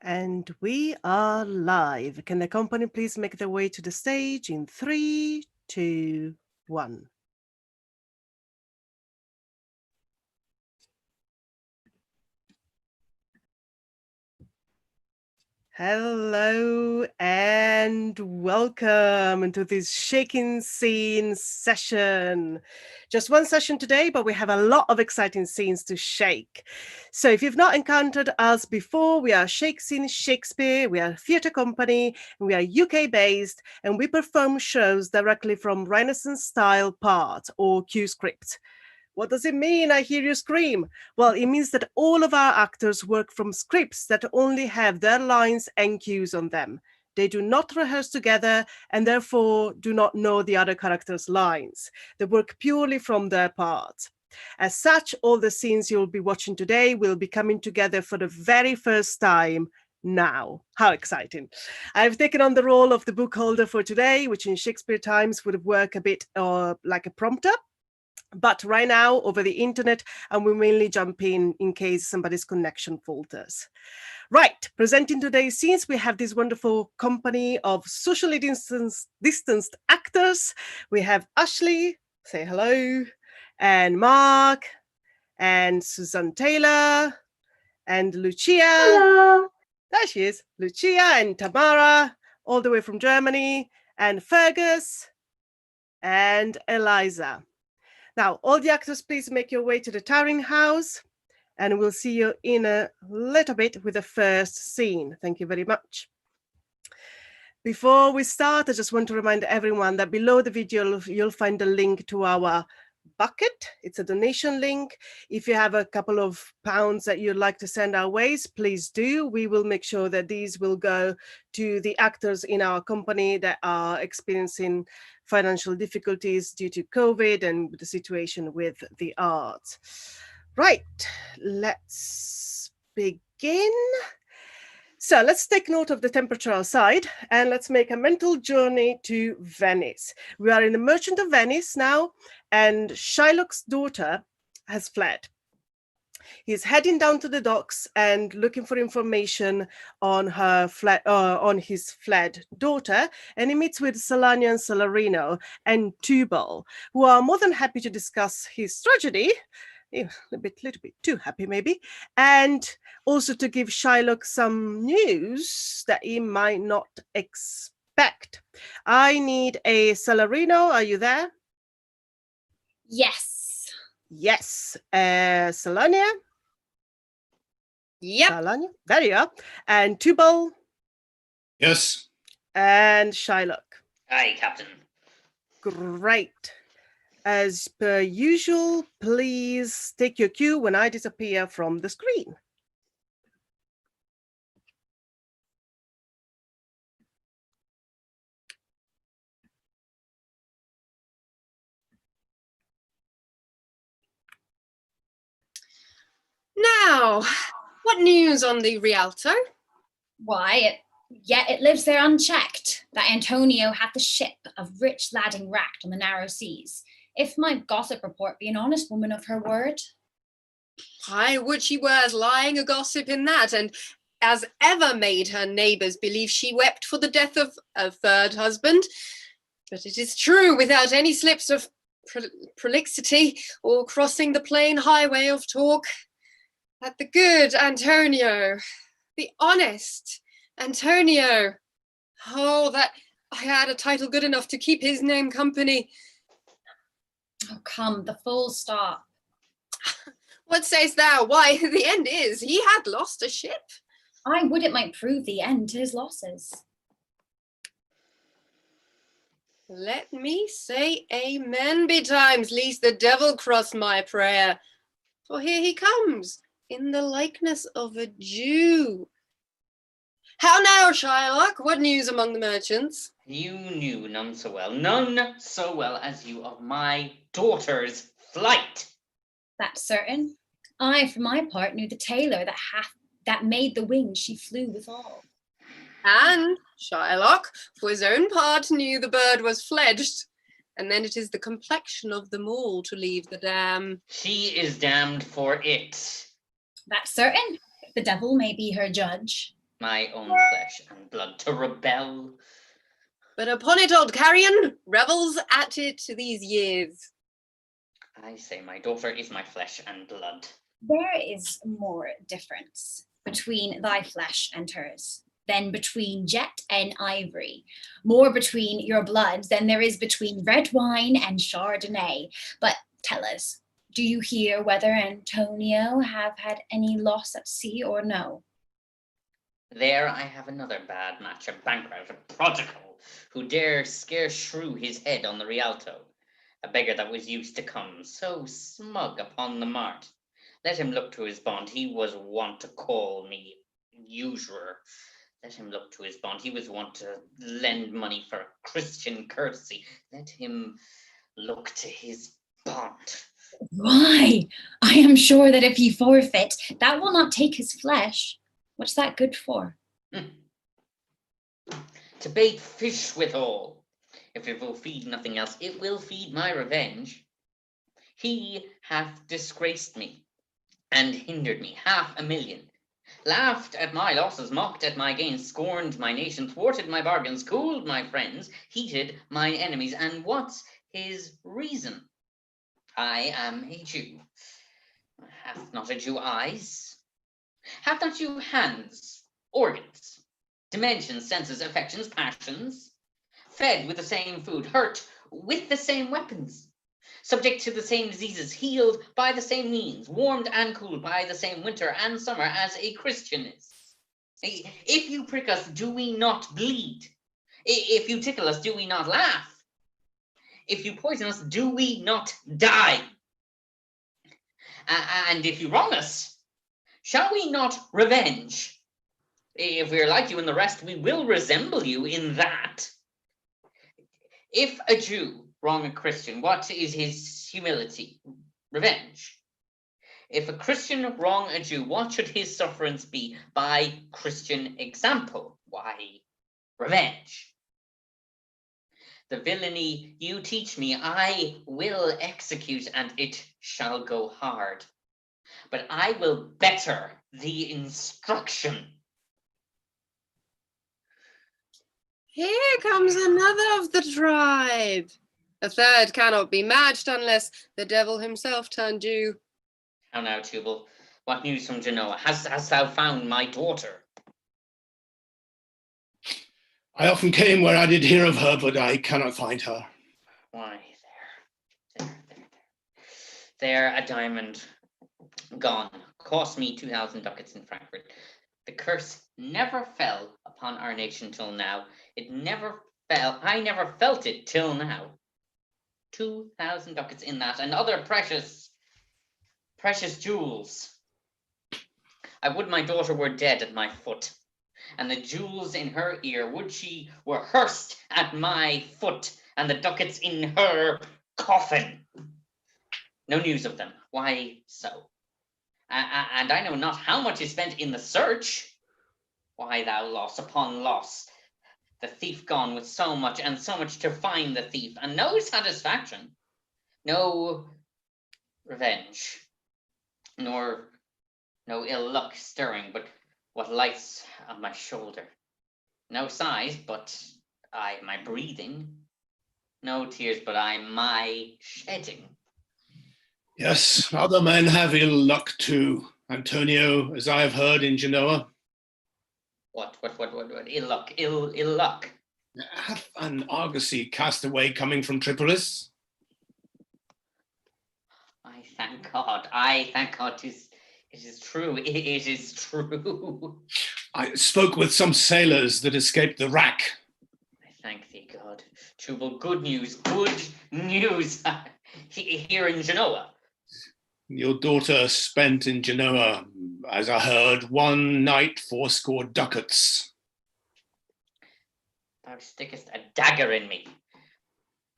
And we are live. Can the company please make their way to the stage in 3, 2, 1. Hello and welcome to this Shaking Scene session. Just one session today, but we have a lot of exciting scenes to shake. So if you've not encountered us before, we are Shake-Scene Shakespeare. We are a theatre company, and we are UK based, and we perform shows directly from Renaissance style parts or cue scripts. What does it mean? I hear you scream. Well, it means that all of our actors work from scripts that only have their lines and cues on them. They do not rehearse together and therefore do not know the other characters' lines. They work purely from their parts. As such, all the scenes you'll be watching today will be coming together for the very first time now. How exciting. I've taken on the role of the book holder for today, which in Shakespeare times would work a bit like a prompter. But right now, over the internet, and we mainly jump in case somebody's connection falters. Right, presenting today's scenes, we have this wonderful company of socially distanced actors. We have Ashleigh, say hello, and Mark, and Suzanne Taylor, and Lucia. Hello. There she is, Lucia and Tamara, all the way from Germany, and Fergus, and Eliza. Now, all the actors, please make your way to the Tarring House, and we'll see you in a little bit with the first scene. Thank you very much. Before we start, I just want to remind everyone that below the video, you'll find a link to our bucket. It's a donation link. If you have a couple of pounds that you'd like to send our ways, please do. We will make sure that these will go to the actors in our company that are experiencing financial difficulties due to COVID and the situation with the arts. Right, let's begin. So let's take note of the temperature outside and let's make a mental journey to Venice. We are in the Merchant of Venice now, and Shylock's daughter has fled. He's heading down to the docks and looking for information on on his fled daughter, and he meets with Salanio and Salarino and Tubal, who are more than happy to discuss his tragedy. A little bit too happy maybe, and also to give Shylock some news that he might not expect. I need a Salarino. Are you there? Yes. Yes. Salanio? Yep. Salanio? There you are. And Tubal? Yes. And Shylock? Aye, Captain. Great. As per usual, please take your cue when I disappear from the screen. Now, what news on the Rialto? Why, it lives there unchecked, that Antonio hath the ship of rich ladding wracked on the narrow seas. If my gossip report be an honest woman of her word. I would she were as lying a gossip in that, and as ever made her neighbours believe she wept for the death of a third husband. But it is true, without any slips of prolixity or crossing the plain highway of talk, that the good Antonio, the honest Antonio, oh, that I had a title good enough to keep his name company. Oh, come, the full stop. What sayst thou? Why, the end is, he had lost a ship. I would it might prove the end to his losses. Let me say amen betimes, lest the devil cross my prayer. For here he comes, in the likeness of a Jew. How now, Shylock? What news among the merchants? You knew none so well as you of my daughter's flight. That's certain. I, for my part, knew the tailor that made the wings she flew withal. And Shylock, for his own part, knew the bird was fledged, and then it is the complexion of them all to leave the dam. She is damned for it. That's certain. The devil may be her judge. my own flesh and blood to rebel. But upon it, old carrion, rebels at it these years. I say my daughter is my flesh and blood. There is more difference between thy flesh and hers than between jet and ivory, more between your blood than there is between red wine and Chardonnay. But tell us, do you hear whether Antonio have had any loss at sea or no? There I have another bad match, a bankrupt, a prodigal, who dare scarce shrew his head on the Rialto, a beggar that was used to come so smug upon the mart. Let him look to his bond, he was wont to call me usurer. Let him look to his bond, he was wont to lend money for a Christian courtesy. Let him look to his bond. Why? I am sure that if he forfeit, that will not take his flesh. What's that good for? To bait fish withal. If it will feed nothing else, it will feed my revenge. He hath disgraced me and hindered me 500,000, laughed at my losses, mocked at my gains, scorned my nation, thwarted my bargains, cooled my friends, heated mine enemies. And what's his reason? I am a Jew. Hath not a Jew eyes? Hath not Jew hands, organs, dimensions, senses, affections, passions? Fed with the same food, hurt with the same weapons, subject to the same diseases, healed by the same means, warmed and cooled by the same winter and summer as a Christian is. If you prick us, do we not bleed? If you tickle us, do we not laugh? If you poison us, do we not die? And if you wrong us, shall we not revenge? If we are like you in the rest, we will resemble you in that. If a Jew wrong a Christian, what is his humility? Revenge. If a Christian wrong a Jew, what should his sufferance be? By Christian example. Why, revenge. The villainy you teach me, I will execute, and it shall go hard. But I will better the instruction. Here comes another of the tribe. A third cannot be matched unless the devil himself turn Jew. How now, Tubal? What news from Genoa? Hast thou found my daughter? I often came where I did hear of her, but I cannot find her. Why, there, a diamond gone. Cost me 2,000 ducats in Frankfurt. The curse never fell upon our nation till now. It never fell. I never felt it till now. 2,000 ducats in that, and other precious jewels. I would my daughter were dead at my foot, and the jewels in her ear, would she were hearsed at my foot, and the ducats in her coffin. No news of them. Why so? And I know not how much is spent in the search. Why, thou loss upon loss. The thief gone with so much, and so much to find the thief, and no satisfaction, no revenge, nor no ill luck stirring, but what lights on my shoulder. No sighs, but I my breathing. No tears, but I my shedding. Yes, other men have ill luck too. Antonio, as I have heard in Genoa. What? Ill luck. Hath an argosy cast away coming from Tripolis? I thank God. It is true. It is true. I spoke with some sailors that escaped the rack. I thank thee, God. Tubal, good news here in Genoa. Your daughter spent in Genoa, as I heard, one night 80 ducats. Thou stickest a dagger in me.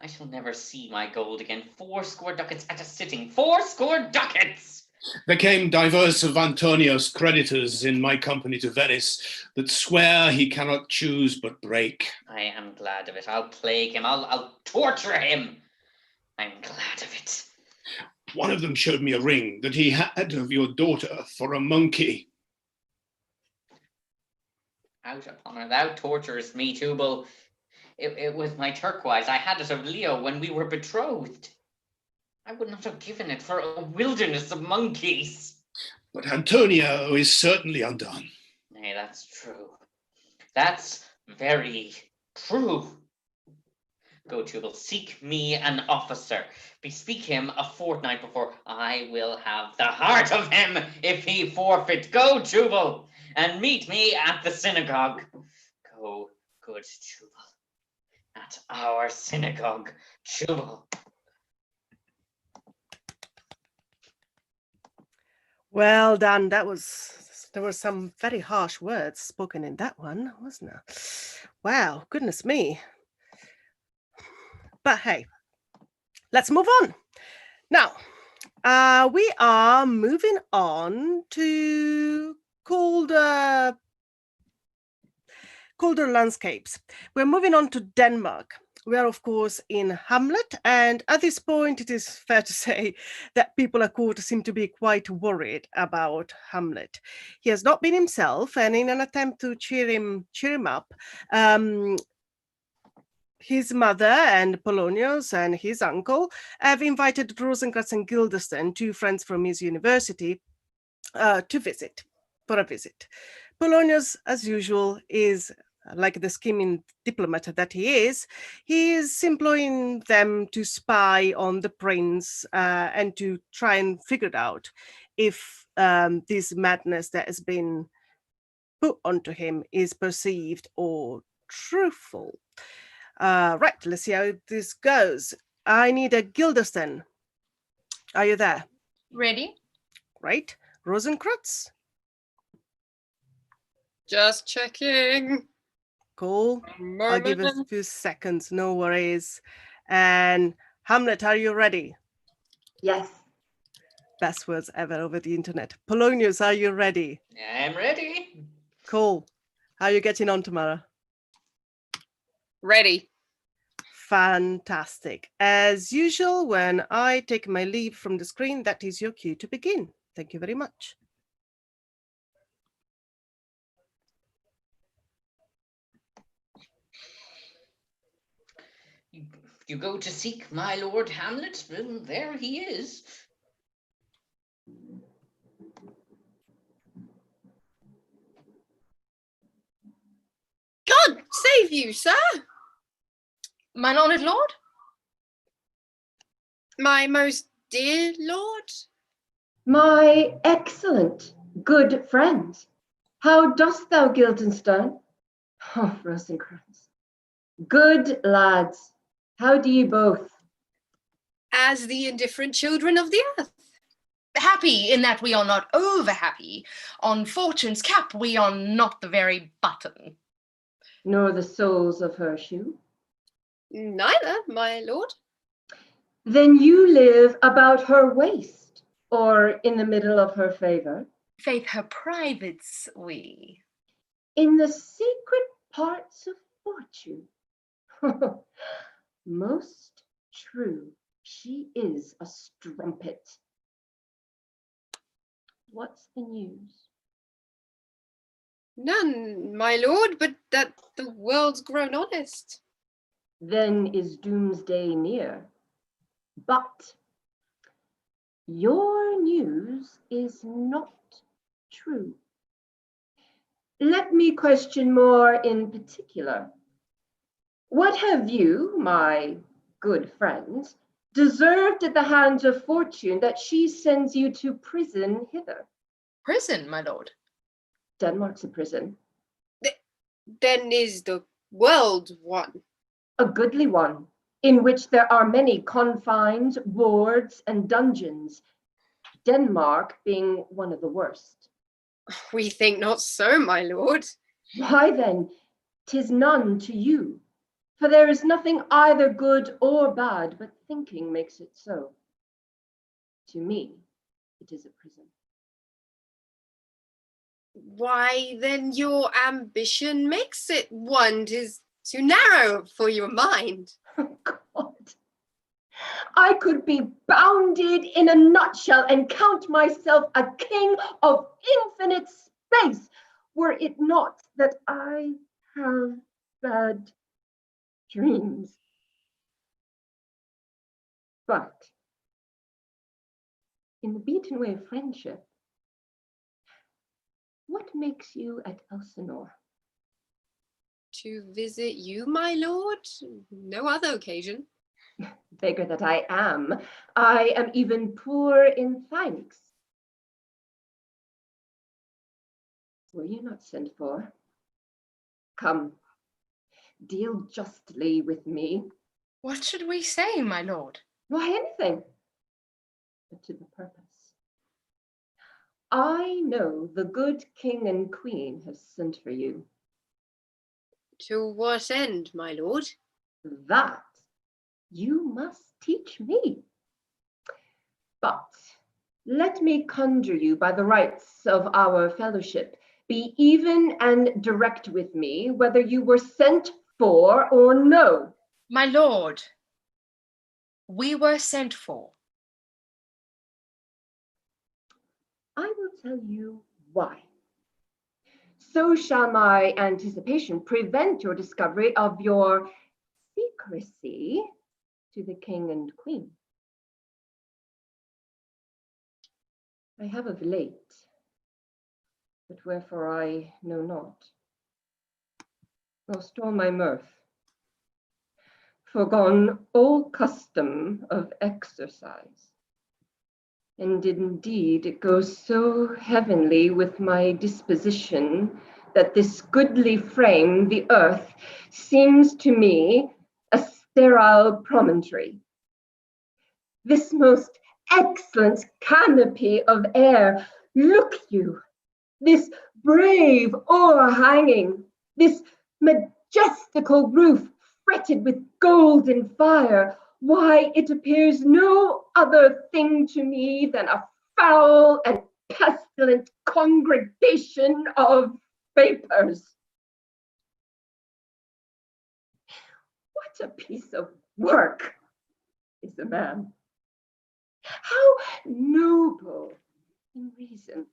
I shall never see my gold again. 80 ducats at a sitting. 80 ducats! There came divers of Antonio's creditors in my company to Venice that swear he cannot choose but break. I am glad of it. I'll plague him. I'll torture him. I'm glad of it. One of them showed me a ring that he had of your daughter for a monkey. Out upon her, thou torturest me, Tubal. It was my turquoise. I had it of Leo when we were betrothed. I would not have given it for a wilderness of monkeys. But Antonio is certainly undone. Nay, that's true. That's very true. Go, Tubal, seek me an officer. Bespeak him a fortnight before. I will have the heart of him if he forfeit. Go, Tubal, and meet me at the synagogue. Go, good Tubal, at our synagogue, Tubal. Well done. There were some very harsh words spoken in that one, wasn't there? Wow, goodness me. But hey, let's move on. Now, we are moving on to colder landscapes. We're moving on to Denmark. We are, of course, in Hamlet, and at this point, it is fair to say that people at court seem to be quite worried about Hamlet. He has not been himself, and in an attempt to cheer him up, his mother and Polonius and his uncle have invited Rosencrantz and Guildenstern, two friends from his university, for a visit. Polonius, as usual, is like the scheming diplomat that he is employing them to spy on the prince and to try and figure out if this madness that has been put onto him is perceived or truthful. Right, let's see how this goes. I need a Guildenstern. Are you there? Ready? Right. Rosencrantz? Just checking. Cool. I'll give us a few seconds, no worries. And Hamlet, are you ready? Yes. Best words ever over the internet. Polonius, are you ready? I'm ready. Cool. How are you getting on, Tamara? Ready. Fantastic. As usual, when I take my leave from the screen, that is your cue to begin. Thank you very much. You go to seek my lord Hamlet? Well, there he is. God save you, sir. My honoured lord? My most dear lord? My excellent, good friend. How dost thou, Guildenstern? Oh, Rosencrantz. Good lads. How do ye both? As the indifferent children of the earth. Happy in that we are not over happy. On fortune's cap we are not the very button. Nor the soles of her shoe? Neither, my lord. Then you live about her waist, or in the middle of her favour? Faith, her privates we. In the secret parts of fortune? Most true, she is a strumpet. What's the news? None, my lord, but that the world's grown honest. Then is doomsday near. But your news is not true. Let me question more in particular. What have you, my good friends, deserved at the hands of fortune that she sends you to prison hither? Prison, my lord. Denmark's a prison. Then is the world one. A goodly one, in which there are many confines, wards, and dungeons, Denmark being one of the worst. We think not so, my lord. Why then, 'tis none to you, for there is nothing either good or bad, but thinking makes it so. To me, it is a prison. Why, then your ambition makes it one. 'Tis too narrow for your mind. Oh God, I could be bounded in a nutshell and count myself a king of infinite space. were it not that I have bad dreams. But in the beaten way of friendship, what makes you at Elsinore? To visit you, my lord? No other occasion. Beggar that I am even poor in thanks. Were you not sent for? Come, deal justly with me. What should we say, my lord? Why, anything, but to the purpose. I know the good king and queen have sent for you. To what end, my lord? That you must teach me. But let me conjure you by the rights of our fellowship, be even and direct with me, whether you were sent for or no. My lord, we were sent for. I will tell you why. So shall my anticipation prevent your discovery of your secrecy to the king and queen. I have of late, but wherefore I know not, lost all my mirth, forgone all custom of exercise. And indeed it goes so heavenly with my disposition that this goodly frame, the earth, seems to me a sterile promontory. This most excellent canopy of air, look you, this brave o'erhanging, this majestical roof fretted with golden fire, why, it appears no other thing to me than a foul and pestilent congregation of vapors. What a piece of work is a man! How noble in reason,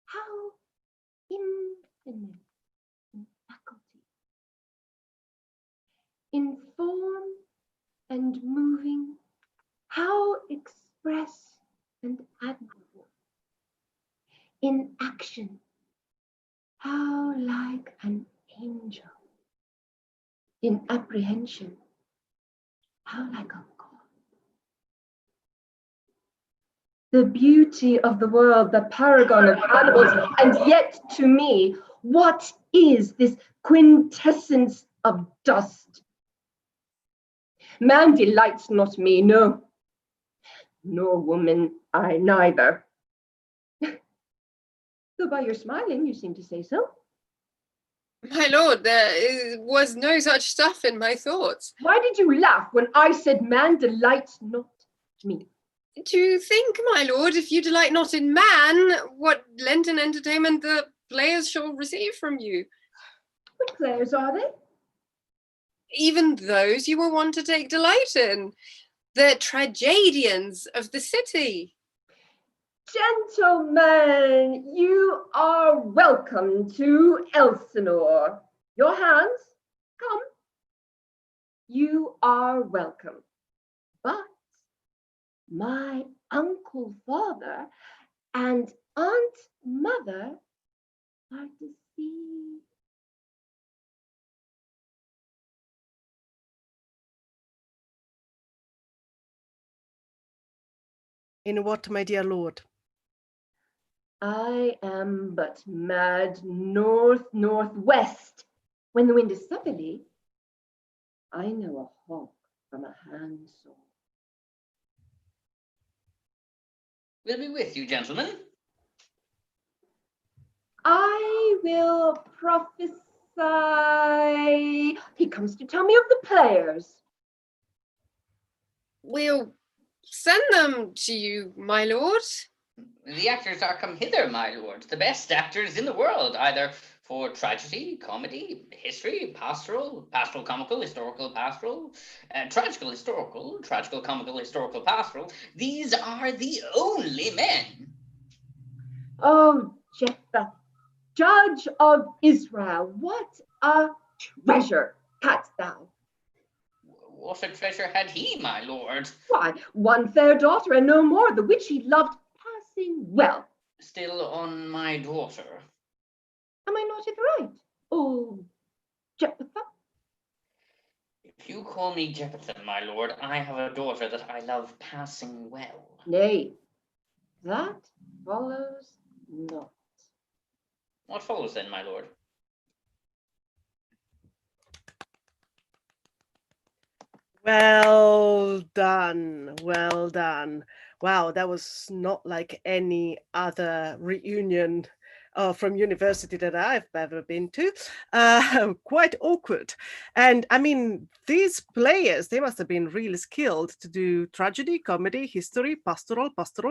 how infinite in faculty, in form and moving, how express and admirable, in action, how like an angel, in apprehension, how like a god. The beauty of the world, the paragon of animals, and yet to me, what is this quintessence of dust? Man delights not me, no, nor woman I neither. Though by your smiling you seem to say so. My lord, was no such stuff in my thoughts. Why did you laugh when I said man delights not me? To think, my lord, if you delight not in man, what Lenten entertainment the players shall receive from you. What players are they? Even those you were wont to take delight in, the tragedians of the city. Gentlemen, you are welcome to Elsinore. Your hands, come. You are welcome. But my uncle father and aunt mother are deceived. In what, my dear lord? I am but mad northwest. When the wind is southerly, I know a hawk from a handsaw. We'll be with you, gentlemen. I will prophesy. He comes to tell me of the players. We'll send them to you, my lord. The actors are come hither, my lord, the best actors in the world, either for tragedy, comedy, history, pastoral, pastoral comical, historical pastoral, tragical historical, tragical comical, historical pastoral. These are the only men. Oh, Jephthah, Judge of Israel, what a treasure hadst thou! What a treasure had he, my lord? Why, one fair daughter and no more, the which he loved passing well. Still on my daughter. Am I not in the right? Oh, Jephthah? If you call me Jephthah, my lord, I have a daughter that I love passing well. Nay, that follows not. What follows then, my lord? Well done, well done. Wow, that was not like any other reunion from university that I've ever been to. Quite awkward. And I mean, these players, they must have been really skilled to do tragedy, comedy, history, pastoral,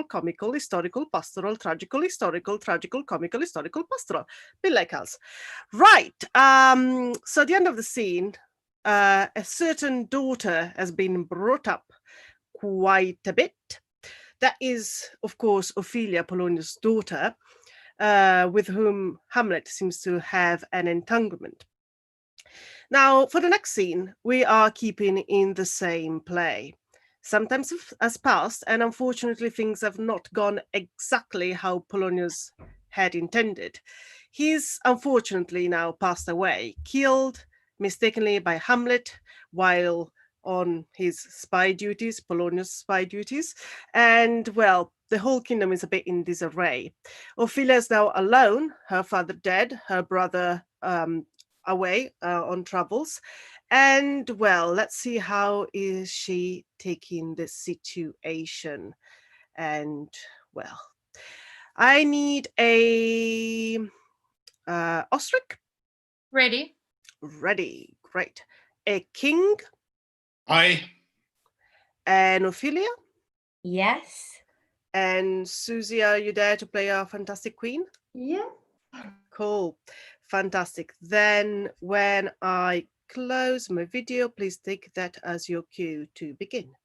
comical, historical, pastoral, tragical, historical, tragical, comical, historical, pastoral. Bit like us. Right. So at the end of the scene, a certain daughter has been brought up quite a bit. That is, of course, Ophelia, Polonius's daughter, with whom Hamlet seems to have an entanglement. Now, for the next scene, we are keeping in the same play. Sometimes has passed, and unfortunately things have not gone exactly how Polonius had intended. He's unfortunately now passed away, killed mistakenly by Hamlet while on his spy duties, Polonius' spy duties, and well, the whole kingdom is a bit in disarray. Ophelia is now alone, her father dead, her brother away on travels, and well, let's see how is she taking the situation. And well, I need a ostrich. Ready? Ready, great. A king. Aye. And Ophelia. Yes. And Susie, are you there to play our fantastic queen? Yes. Cool, fantastic. Then when I close my video, please take that as your cue to begin.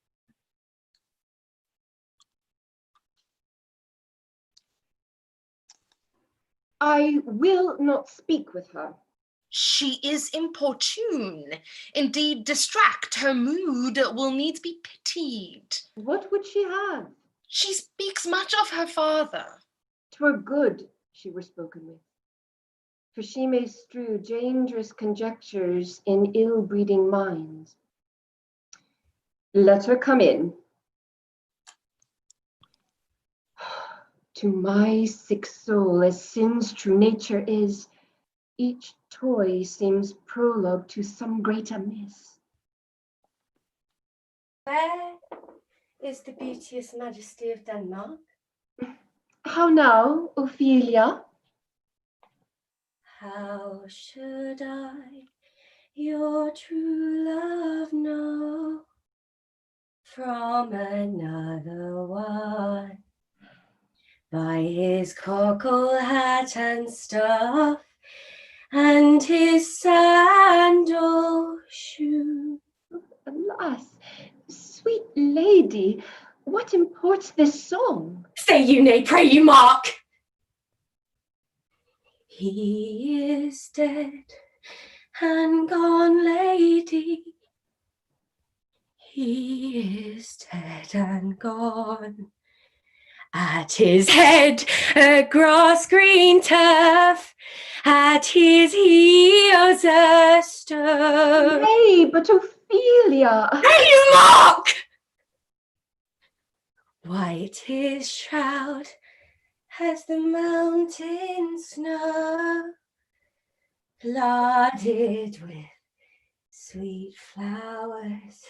I will not speak with her. She is importune. Indeed, distract. Her mood will needs be pitied. What would she have? She speaks much of her father. 'Twere good she were spoken with, for she may strew dangerous conjectures in ill-breeding minds. Let her come in. To my sick soul, as sin's true nature is, each toy seems prologue to some greater miss. Where is the beauteous majesty of Denmark? How now, Ophelia? How should I your true love know from another one? By his cockle hat and staff, and his sandal shoe. Alas, sweet lady, what imports this song? Say you nay, pray you mark. He is dead and gone, lady. He is dead and gone. At his head a grass-green turf, at his heels a stone. Nay, but Ophelia! Say you mark! White his shroud as the mountain snow, flooded with sweet flowers,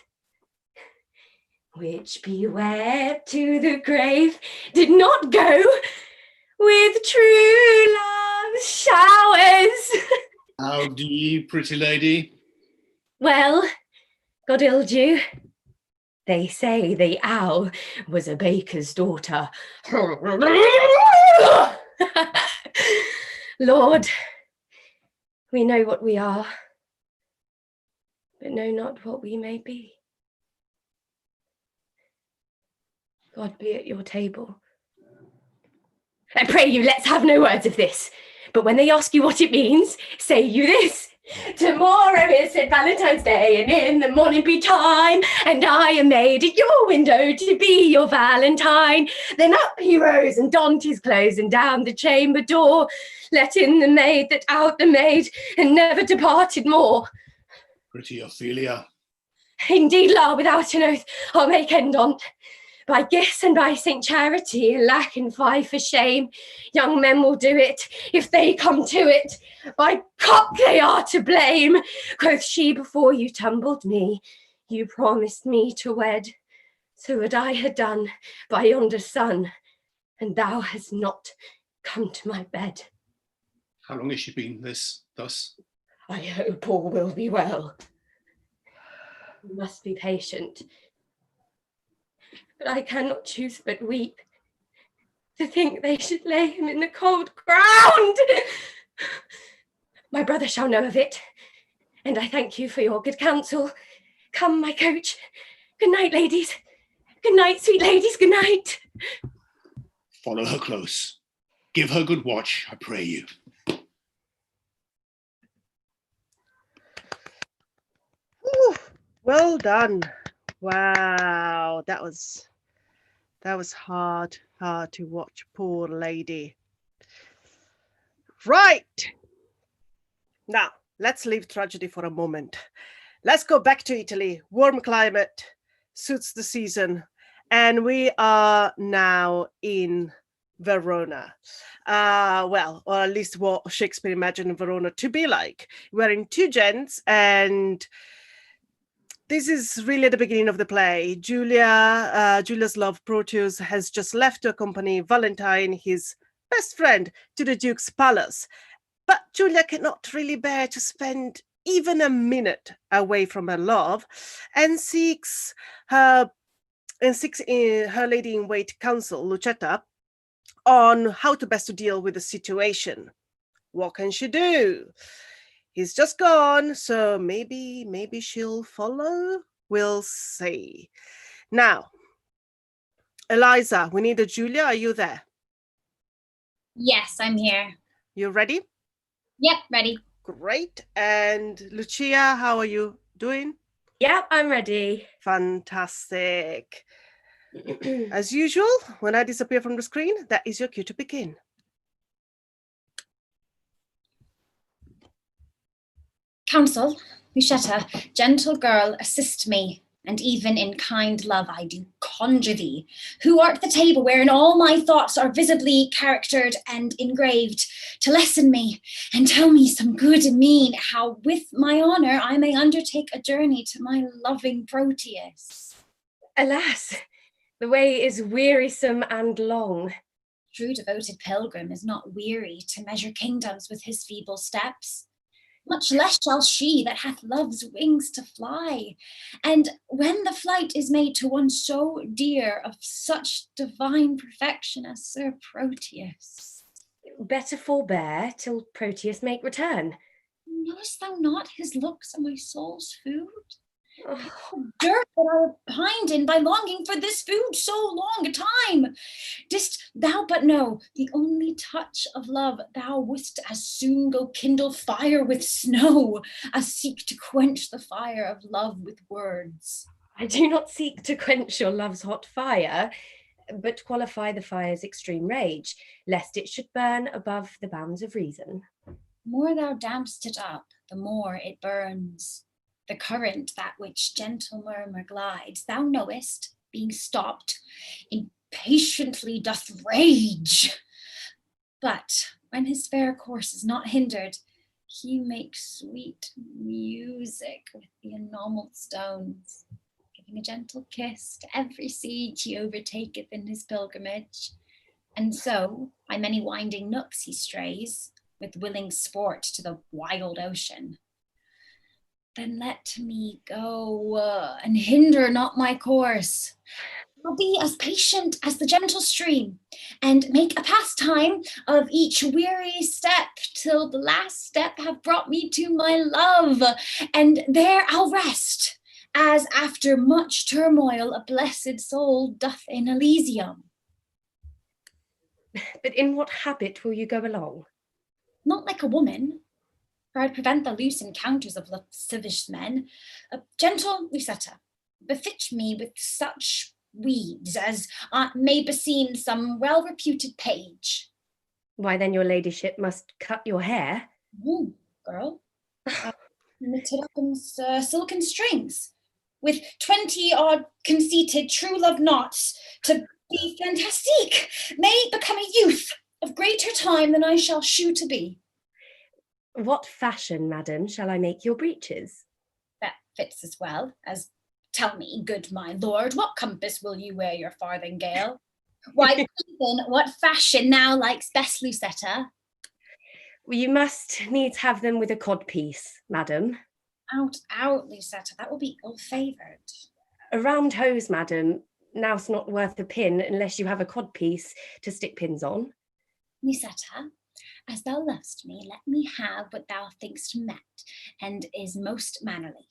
which be wept to the grave, did not go with true love's showers. How do ye, pretty lady? Well, God ild you. They say the owl was a baker's daughter. Lord, we know what we are, but know not what we may be. God be at your table. I pray you, let's have no words of this. But when they ask you what it means, say you this. Tomorrow is St. Valentine's Day, and in the morning be time, and I am made at your window to be your Valentine. Then up he rose and donned his clothes, and down the chamber door let in the maid that out the maid, and never departed more. Pretty Ophelia. Indeed, la, without an oath, I'll make end on't. By gifts and by Saint Charity, lack and fie for shame, young men will do it, if they come to it. By cock they are to blame. Quoth she, before you tumbled me, you promised me to wed. So would I had done by yonder sun, and thou hast not come to my bed. How long has she been thus? I hope all will be well. You must be patient. But I cannot choose but weep, to think they should lay him in the cold ground. My brother shall know of it, and I thank you for your good counsel. Come, my coach. Good night, ladies. Good night, sweet ladies, good night. Follow her close. Give her good watch, I pray you. Ooh, well done. Wow, that was hard to watch, poor lady. Right. Now, let's leave tragedy for a moment. Let's go back to Italy. Warm climate suits the season, and we are now in Verona. Well, or at least what Shakespeare imagined Verona to be like. We're in Two Gents, and this is really at the beginning of the play. Julia's love, Proteus, has just left to accompany Valentine, his best friend, to the Duke's palace. But Julia cannot really bear to spend even a minute away from her love, and seeks her lady-in-wait counsel, Lucetta, on how to best to deal with the situation. What can she do? He's just gone, so maybe she'll follow. We'll see. Now, Eliza, we need a Julia. Are you there? Yes, I'm here. You ready? Yep, ready. Great. And Lucia, how are you doing? Yep, I'm ready. Fantastic. As usual, when I disappear from the screen, that is your cue to begin. Counsel, Lucetta, gentle girl, assist me, and even in kind love I do conjure thee, who art the table wherein all my thoughts are visibly charactered and engraved, to lesson me and tell me some good mean, how with my honour I may undertake a journey to my loving Proteus. Alas, the way is wearisome and long. True devoted pilgrim is not weary to measure kingdoms with his feeble steps. Much less shall she that hath love's wings to fly. And when the flight is made to one so dear, of such divine perfection as Sir Proteus. Better forbear till Proteus make return. Knowest thou not his looks are my soul's food? Oh, Dirt that I have pined in by longing for this food so long a time. Didst thou but know the only touch of love, thou wouldst as soon go kindle fire with snow, as seek to quench the fire of love with words. I do not seek to quench your love's hot fire, but qualify the fire's extreme rage, lest it should burn above the bounds of reason. The more thou dampst it up, the more it burns. The current, that which gentle murmur glides, thou knowest, being stopped, impatiently doth rage. But when his fair course is not hindered, he makes sweet music with the enamelled stones, giving a gentle kiss to every siege he overtaketh in his pilgrimage. And so, by many winding nooks he strays, with willing sport to the wild ocean. Then let me go, and hinder not my course. I'll be as patient as the gentle stream, and make a pastime of each weary step, till the last step have brought me to my love, and there I'll rest, as after much turmoil a blessed soul doth in Elysium. But in what habit will you go along? not like a woman, for I'd prevent the loose encounters of lascivious men. A gentle Lucetta, befit me with such weeds as may beseem some well-reputed page. Why then your ladyship must cut your hair. Ooh, girl, knitted up in silken strings, with 20-odd conceited true love knots, to be fantastique, may become a youth of greater time than I shall shew to be. What fashion, madam, shall I make your breeches? That fits as well as, tell me, good my lord, what compass will you wear your farthingale? Why, Ethan, what fashion now likes best, Lucetta? You must needs have them with a codpiece, madam. Out, Lucetta, that will be ill-favoured. A round hose, madam, now's not worth a pin unless you have a codpiece to stick pins on. Lucetta, as thou lovest me, let me have what thou thinkst met, and is most mannerly.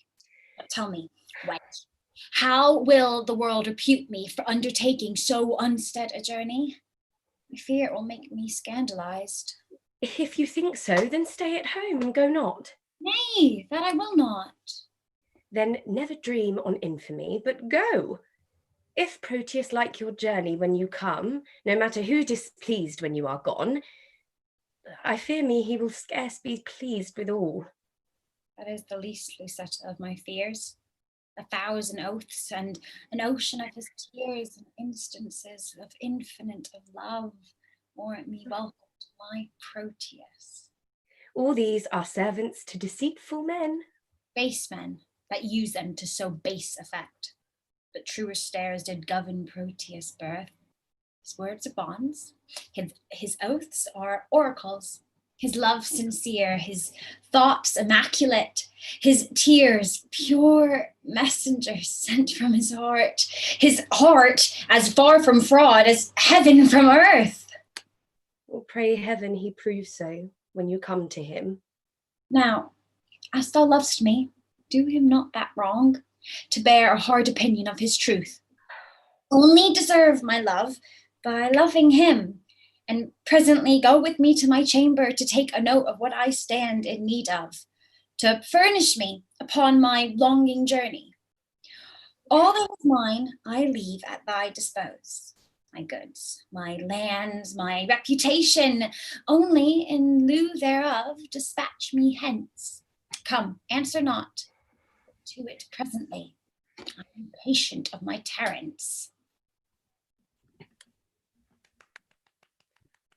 But tell me, wench, how will the world repute me for undertaking so unstead a journey? I fear it will make me scandalized. If you think so, then stay at home and go not. Nay, that I will not. Then never dream on infamy, but go. If Proteus like your journey when you come, no matter who displeased when you are gone, I fear me he will scarce be pleased withal. That is the least, Lucetta, of my fears. 1,000 oaths and an ocean of his tears and instances of infinite of love warrant me welcome to my Proteus. All these are servants to deceitful men. Base men that use them to so base effect. But truer stares did govern Proteus' birth. His words are bonds, his oaths are oracles, his love sincere, his thoughts immaculate, his tears pure messengers sent from his heart as far from fraud as heaven from earth. Well, pray heaven he prove so when you come to him. Now, as thou lovest me, do him not that wrong, to bear a hard opinion of his truth. Only deserve my love by loving him, and presently go with me to my chamber to take a note of what I stand in need of, to furnish me upon my longing journey. All that is mine I leave at thy dispose. My goods, my lands, my reputation, only in lieu thereof dispatch me hence. Come, answer not. To it presently. I am patient of my tarrants.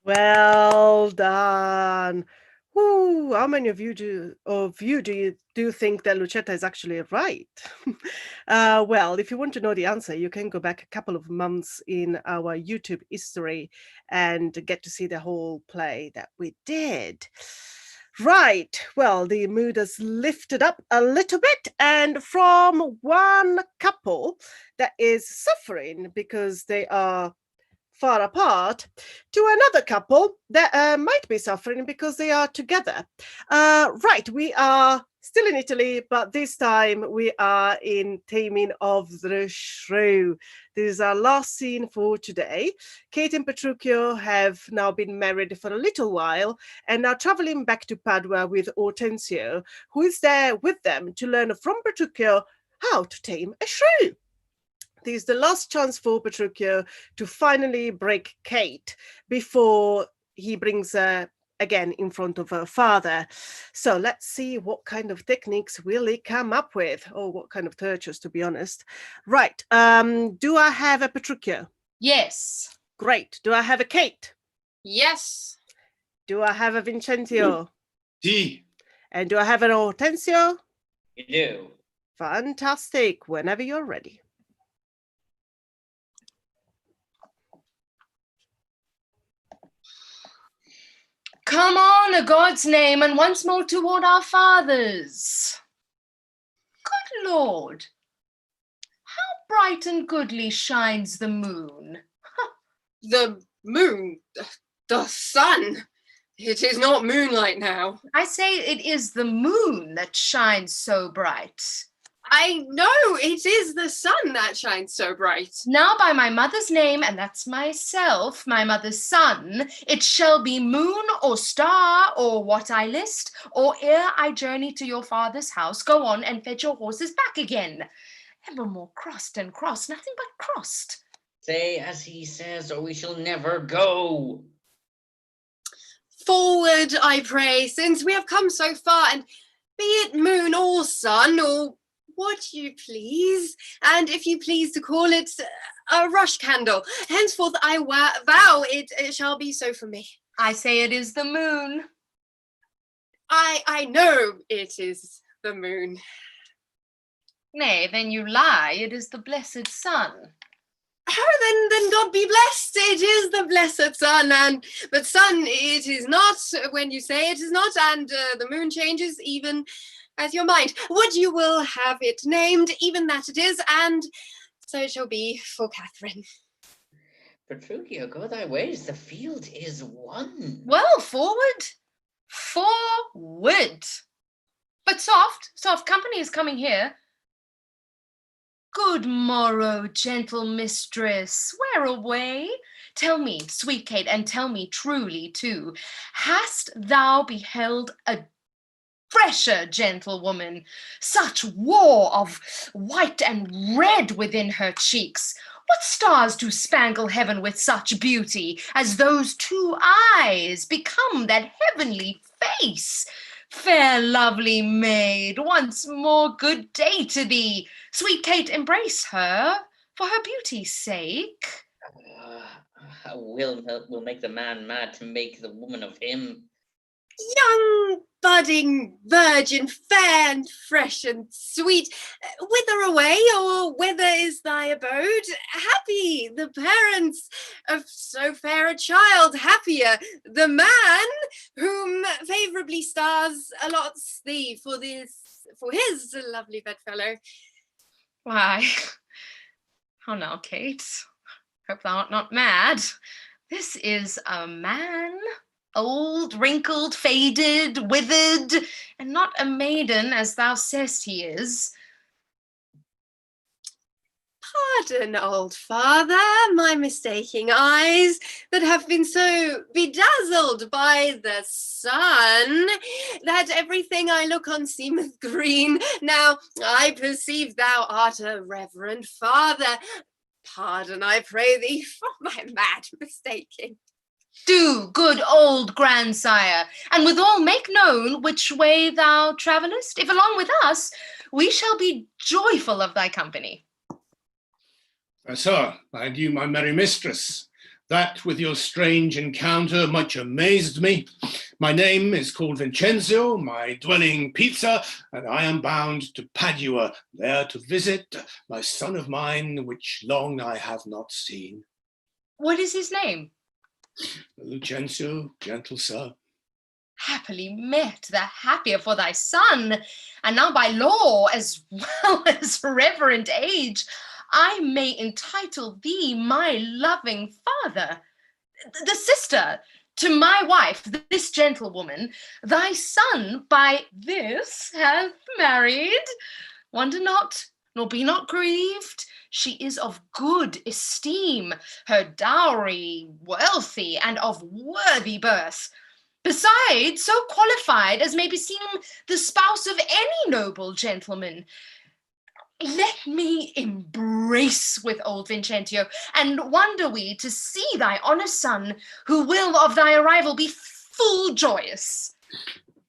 Well done. Ooh, how many of you do you think that Lucetta is actually right? Well, if you want to know the answer, you can go back a couple of months in our YouTube history and get to see the whole play that we did. Right. Well, the mood has lifted up a little bit, and from one couple that is suffering because they are far apart to another couple that might be suffering because they are together. Right, we are still in Italy, but this time we are in Taming of the Shrew. This is our last scene for today. Kate and Petruchio have now been married for a little while and are traveling back to Padua with Hortensio, who is there with them to learn from Petruchio how to tame a shrew. This is the last chance for Petruchio to finally break Kate before he brings her again in front of her father. So let's see what kind of techniques will he come up with, or what kind of tortures, to be honest. Right. Do I have a Petruchio? Yes. Great. Do I have a Kate? Yes. Do I have a Vincentio? T. And do I have an Hortensio? You do. Fantastic. Whenever you're ready. Come on, a God's name, and once more toward our fathers. Good Lord, how bright and goodly shines the moon. The moon, the sun. It is not moonlight now. I say it is the moon that shines so bright. I know it is the sun that shines so bright. Now by my mother's name, and that's myself, my mother's son, it shall be moon or star or what I list, or ere I journey to your father's house, go on and fetch your horses back again. Evermore crossed and crossed, nothing but crossed. Say as he says, or we shall never go. Forward, I pray, since we have come so far, and be it moon or sun, or what you please, and if you please to call it a rush candle, henceforth I vow it shall be so for me. I say it is the moon. I know it is the moon. Nay, then you lie, it is the blessed sun. Oh, then God be blessed. It is the blessed sun, but sun it is not when you say it is not, and the moon changes even as your mind. Would you will have it named, even that it is, and so it shall be for Catherine. Petruchio, go thy ways, the field is won. Well, forward. Forward. But soft company is coming here. Good morrow, gentle mistress, where away? Tell me, sweet Kate, and tell me truly too, hast thou beheld a fresher gentlewoman, such war of white and red within her cheeks? What stars do spangle heaven with such beauty as those two eyes become that heavenly face? Fair lovely maid, once more good day to thee. Sweet Kate, embrace her for her beauty's sake. Will make the man mad to make the woman of him. Young budding virgin, fair and fresh and sweet, whither away, or whither is thy abode? Happy the parents of so fair a child, happier the man whom favourably stars allots thee for his lovely bedfellow. Why, how now, Kate? Hope thou art not mad. This is a man, old, wrinkled, faded, withered, and not a maiden, as thou sayest he is. Pardon, old father, my mistaking eyes that have been so bedazzled by the sun that everything I look on seemeth green. Now I perceive thou art a reverend father. Pardon, I pray thee, for my mad mistaking. Do, good old grandsire, and withal make known which way thou travellest. If along with us, we shall be joyful of thy company. Sir, I knew my merry mistress. That with your strange encounter much amazed me. My name is called Vincenzo, my dwelling Pizza, and I am bound to Padua, there to visit my son of mine, which long I have not seen. What is his name? Lucencio, gentle sir. Happily met, the happier for thy son, and now by law as well as reverend age, I may entitle thee my loving father, the sister to my wife, this gentlewoman, thy son by this hath married. Wonder not, nor be not grieved. She is of good esteem, her dowry wealthy and of worthy birth. Besides, so qualified as may beseem the spouse of any noble gentleman. Let me embrace with old Vincentio, and wonder we to see thy honest son, who will of thy arrival be full joyous.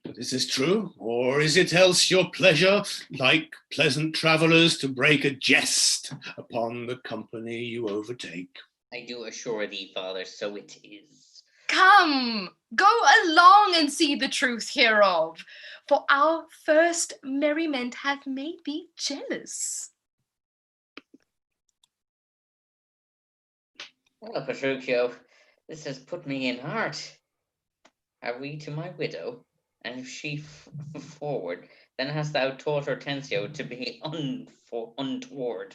Is this true, or is it else your pleasure, like pleasant travellers, to break a jest upon the company you overtake? I do assure thee, father, so it is. Come, go along and see the truth hereof, for our first merriment hath made me jealous. Well, Petruchio, this has put me in heart. Are we to my widow? And if she forward, then hast thou taught Hortensio to be untoward.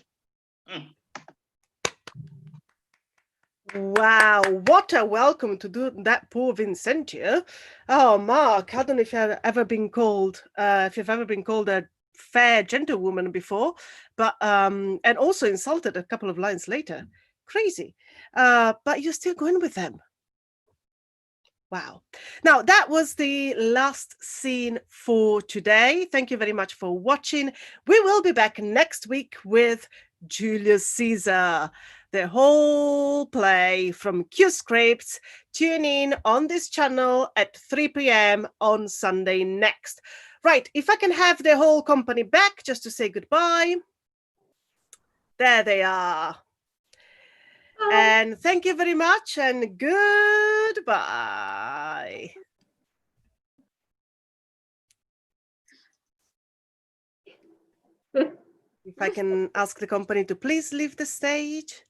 Wow, what a welcome to do that poor Vincentio. Oh, Mark, I don't know if you've ever been called, a fair gentlewoman before, but and also insulted a couple of lines later. Crazy. But you're still going with them. Wow. Now, that was the last scene for today. Thank you very much for watching. We will be back next week with Julius Caesar, the whole play from Q Scripts. Tune in on this channel at 3 p.m. on Sunday next. Right, if I can have the whole company back just to say goodbye. There they are. And thank you very much and goodbye. If I can ask the company to please leave the stage.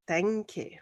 Thank you.